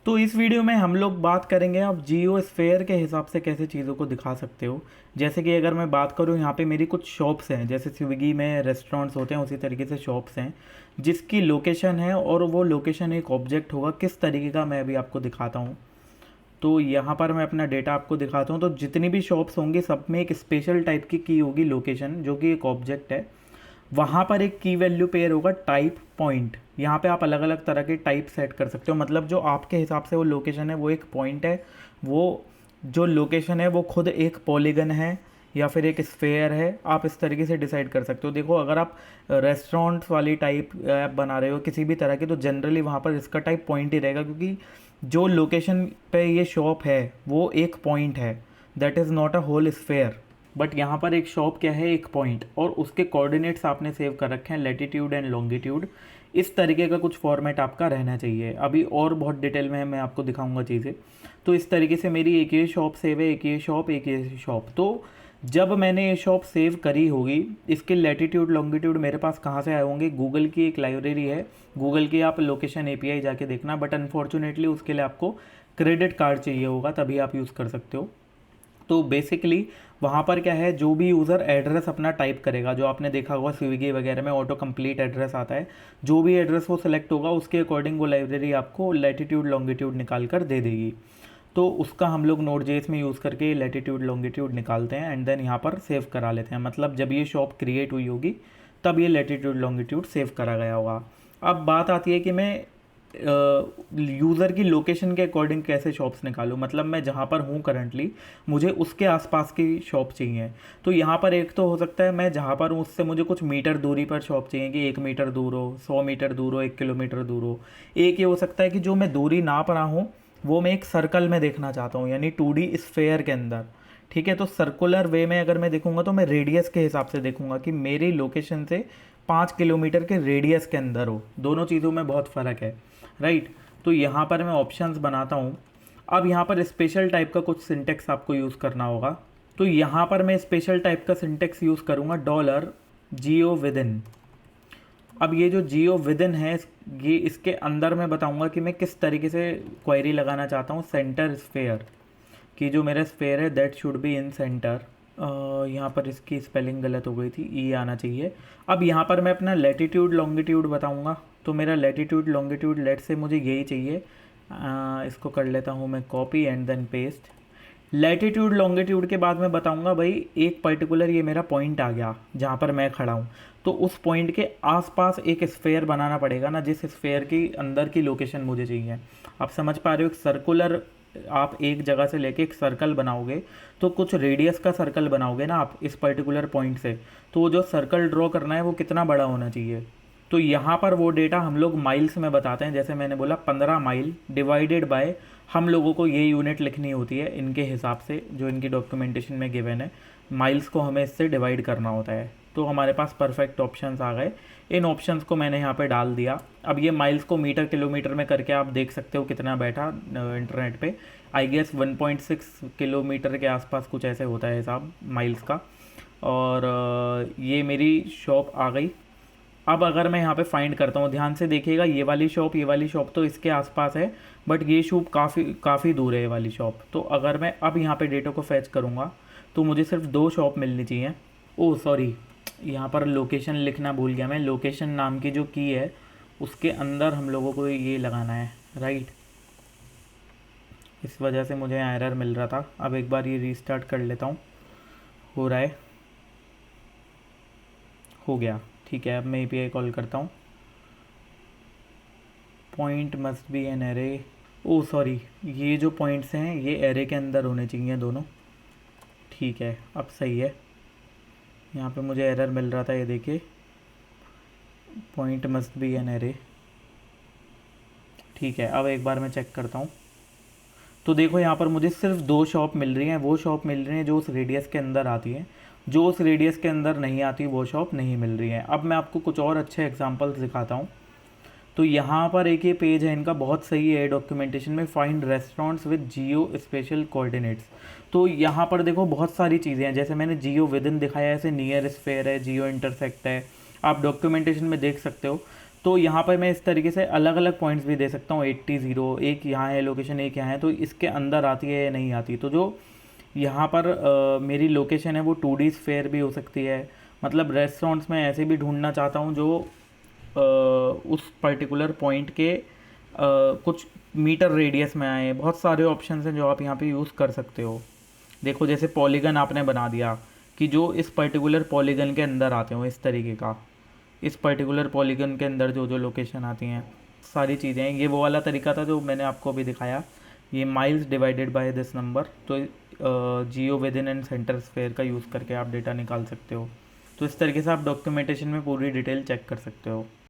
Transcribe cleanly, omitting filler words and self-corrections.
तो इस वीडियो में हम लोग बात करेंगे आप जियो स्फेयर के हिसाब से कैसे चीज़ों को दिखा सकते हो। जैसे कि अगर मैं बात करूँ, यहाँ पे मेरी कुछ शॉप्स हैं, जैसे स्विगी में रेस्टोरेंट्स होते हैं उसी तरीके से शॉप्स हैं जिसकी लोकेशन है, और वो लोकेशन एक ऑब्जेक्ट होगा किस तरीके का मैं अभी आपको दिखाता हूँ। तो यहाँ पर मैं अपना डेटा आपको दिखाता हूँ। तो जितनी भी शॉप्स होंगी सब में एक स्पेशल टाइप की होगी लोकेशन, जो कि एक ऑब्जेक्ट है। वहाँ पर एक की वैल्यू पेयर होगा टाइप पॉइंट। यहाँ पे आप अलग अलग तरह के टाइप सेट कर सकते हो, मतलब जो आपके हिसाब से वो लोकेशन है वो एक पॉइंट है, वो जो लोकेशन है वो खुद एक पॉलीगन है या फिर एक स्फेयर है, आप इस तरीके से डिसाइड कर सकते हो। देखो, अगर आप रेस्टोरेंट्स वाली टाइप ऐप बना रहे हो किसी भी तरह की, तो जनरली वहाँ पर इसका टाइप पॉइंट ही रहेगा, क्योंकि जो लोकेशन पे ये शॉप है वो एक पॉइंट है, that is not a whole sphere. But यहाँ पर एक शॉप क्या है, एक पॉइंट, और उसके कोऑर्डिनेट्स आपने सेव कर रखे हैं लैटिट्यूड एंड लॉन्गिट्यूड। इस तरीके का कुछ फॉर्मेट आपका रहना चाहिए। अभी और बहुत डिटेल में मैं आपको दिखाऊंगा चीज़ें। तो इस तरीके से मेरी एक ये शॉप सेव है, एक ये शॉप, एक ये शॉप। तो जब मैंने ये शॉप सेव करी होगी, इसके लैटिट्यूड लॉन्गिट्यूड मेरे पास कहाँ से आए होंगे, गूगल की एक लाइब्रेरी है, गूगल की आप लोकेशन एपीआई जाके देखना। बट अनफॉर्चुनेटली उसके लिए आपको क्रेडिट कार्ड चाहिए होगा, तभी आप यूज़ कर सकते हो। तो बेसिकली वहाँ पर क्या है, जो भी यूज़र एड्रेस अपना टाइप करेगा, जो आपने देखा होगा स्विगी वगैरह में ऑटो कंप्लीट एड्रेस आता है, जो भी एड्रेस वो सिलेक्ट होगा उसके अकॉर्डिंग वो लाइब्रेरी आपको लैटिट्यूड लॉन्गिट्यूड निकाल कर दे देगी। तो उसका हम लोग नोट जेएस में यूज़ करके लैटिट्यूड लॉन्गिट्यूड निकालते हैं एंड देन यहाँ पर सेव करा लेते हैं। मतलब जब ये शॉप क्रिएट हुई होगी तब ये लैटिट्यूड लॉन्गिट्यूड सेव करा गया होगा। अब बात आती है कि मैं यूज़र की लोकेशन के अकॉर्डिंग कैसे शॉप्स निकालूं। मतलब मैं जहाँ पर हूँ करंटली, मुझे उसके आसपास की शॉप चाहिए। तो यहाँ पर एक तो हो सकता है मैं जहाँ पर हूँ उससे मुझे कुछ मीटर दूरी पर शॉप चाहिए, कि 1 मीटर दूर हो, 100 मीटर दूर हो, 1 किलोमीटर दूर हो। एक ये हो सकता है कि जो मैं दूरी नाप रहा हूँ वो मैं एक सर्कल में देखना चाहता हूँ, यानी 2D स्फेयर के अंदर। ठीक है, तो सर्कुलर वे में अगर मैं देखूंगा तो मैं रेडियस के हिसाब से देखूंगा कि मेरी लोकेशन से 5 किलोमीटर के रेडियस के अंदर हो। दोनों चीज़ों में बहुत फ़र्क है, राइट। तो यहाँ पर मैं ऑप्शंस बनाता हूँ। अब यहाँ पर स्पेशल टाइप का कुछ सिंटेक्स आपको यूज़ करना होगा। तो यहाँ पर मैं स्पेशल टाइप का सिंटेक्स यूज़ करूँगा, डॉलर जियो विदिन। अब ये जो जियो विदिन है, ये इसके अंदर मैं बताऊँगा कि मैं किस तरीके से क्वेरी लगाना चाहता हूँ। सेंटर स्फेयर, कि जो मेरा स्फेयर है that should be in centre. यहाँ पर इसकी स्पेलिंग गलत हो गई थी, ई आना चाहिए। अब यहाँ पर मैं अपना लैटिट्यूड लॉन्गिट्यूड बताऊँगा। तो मेरा लैटिट्यूड लॉन्गिट्यूड लेट से मुझे यही चाहिए। इसको कर लेता हूँ मैं copy and then paste. Latitude longitude के बाद मैं बताऊँगा भाई एक पर्टिकुलर ये मेरा पॉइंट आ गया जहाँ पर मैं खड़ा हूँ, तो उस पॉइंट के आसपास एक स्फेयर बनाना पड़ेगा ना, जिस स्फेयर की अंदर की लोकेशन मुझे चाहिए। आप समझ पा रहे हो, एक सर्कुलर, आप एक जगह से लेके एक सर्कल बनाओगे तो कुछ रेडियस का सर्कल बनाओगे ना आप इस पर्टिकुलर पॉइंट से, तो वो जो सर्कल ड्रॉ करना है वो कितना बड़ा होना चाहिए। तो यहाँ पर वो डेटा हम लोग माइल्स में बताते हैं। जैसे मैंने बोला 15 माइल डिवाइडेड बाय, हम लोगों को ये यूनिट लिखनी होती है इनके हिसाब से, जो इनकी डॉक्यूमेंटेशन में गिवन है। माइल्स को हमें इससे डिवाइड करना होता है। तो हमारे पास परफेक्ट ऑप्शंस आ गए। इन ऑप्शंस को मैंने यहाँ पे डाल दिया। अब ये माइल्स को मीटर किलोमीटर में करके आप देख सकते हो कितना बैठा इंटरनेट पे। आई गेस 1.6 किलोमीटर के आसपास कुछ ऐसे होता है हिसाब माइल्स का। और ये मेरी शॉप आ गई। अब अगर मैं यहाँ पे फाइंड करता हूँ, ध्यान से देखिएगा, ये वाली शॉप तो इसके आसपास है, बट ये शॉप काफ़ी दूर है ये वाली शॉप। तो अगर मैं अब यहाँ पे डेटा को फैच करूँगा तो मुझे सिर्फ 2 शॉप मिलनी चाहिए। ओह सॉरी, यहाँ पर लोकेशन लिखना भूल गया मैं। लोकेशन नाम की जो की है उसके अंदर हम लोगों को ये लगाना है, राइट। इस वजह से मुझे एरर मिल रहा था। अब एक बार ये रीस्टार्ट कर लेता हूँ। हो रहा है, हो गया, ठीक है। अब मैं एपीआई कॉल करता हूँ। Point must be an array. Oh sorry, ये जो पॉइंट्स हैं ये एरे के अंदर होने चाहिए दोनों। ठीक है, अब सही है। यहाँ पे मुझे एरर मिल रहा था, ये देखिए, point must be an array. ठीक है, अब एक बार मैं चेक करता हूँ। तो देखो यहाँ पर मुझे सिर्फ 2 शॉप मिल रही हैं। वो शॉप मिल रही हैं जो उस रेडियस के अंदर आती हैं, जो उस रेडियस के अंदर नहीं आती वो शॉप नहीं मिल रही हैं। अब मैं आपको कुछ और अच्छे एग्जांपल्स दिखाता हूँ। तो यहाँ पर एक ये पेज है इनका, बहुत सही है डॉक्यूमेंटेशन में, find restaurants with Jio special coordinates. तो यहाँ पर देखो बहुत सारी चीज़ें हैं। जैसे मैंने जियो विदिन दिखाया है, ऐसे नियर स्फेयर है, जियो इंटरसेक्ट है, आप डॉक्यूमेंटेशन में देख सकते हो। तो यहाँ पर मैं इस तरीके से अलग अलग पॉइंट्स भी दे सकता हूँ, 80 0, एक यहाँ है लोकेशन, एक यहाँ है, तो इसके अंदर आती है या नहीं आती। तो जो यहाँ पर मेरी लोकेशन है वो 2D स्फेयर भी हो सकती है। मतलब रेस्टोरेंट्स में ऐसे भी ढूंढना चाहता हूँ जो उस पर्टिकुलर पॉइंट के कुछ मीटर रेडियस में आए। बहुत सारे ऑप्शन हैं जो आप यहाँ पे यूज़ कर सकते हो। देखो जैसे पॉलीगन आपने बना दिया कि जो इस पर्टिकुलर पॉलीगन के अंदर आते हो, इस तरीके का, इस पर्टिकुलर पॉलीगन के अंदर जो जो लोकेशन आती हैं सारी चीज़ें। ये वो वाला तरीका था जो मैंने आपको अभी दिखाया, ये miles divided by this number. तो geo within and centre sphere का यूज़ करके आप डेटा निकाल सकते हो। तो इस तरीके से आप डॉक्यूमेंटेशन में पूरी डिटेल चेक कर सकते हो।